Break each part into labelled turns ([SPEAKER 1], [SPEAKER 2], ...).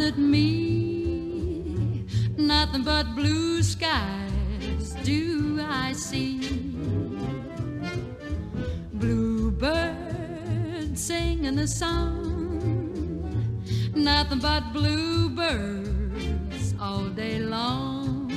[SPEAKER 1] at me. Nothing but blue skies do I see. Bluebirds singing a song. Nothing but bluebirds all day long.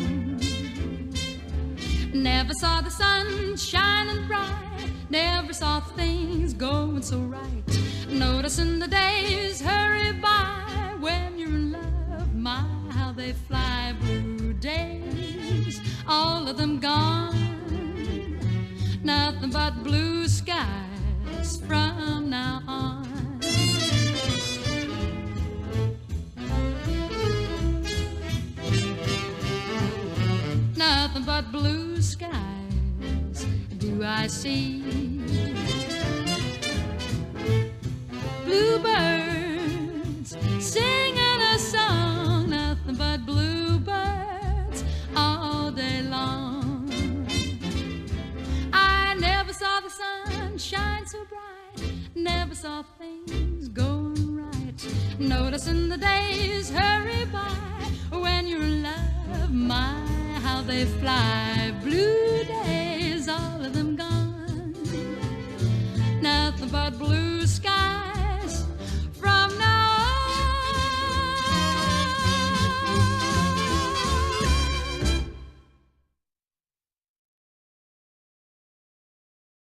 [SPEAKER 1] Never saw the sun shining bright. Never saw things going so right. Noticing the days hurry by when you're in love. My, how they fly. Blue days, all of them gone. Nothing but blue skies from now on. Nothing but blue skies do I see. Bluebirds singing a song. Nothing but bluebirds all day long. I never saw the sun shine so bright. Never saw things going right. Noticing the days hurry by when you're in love. My, how they fly. Blue days, all of them gone. Nothing but blue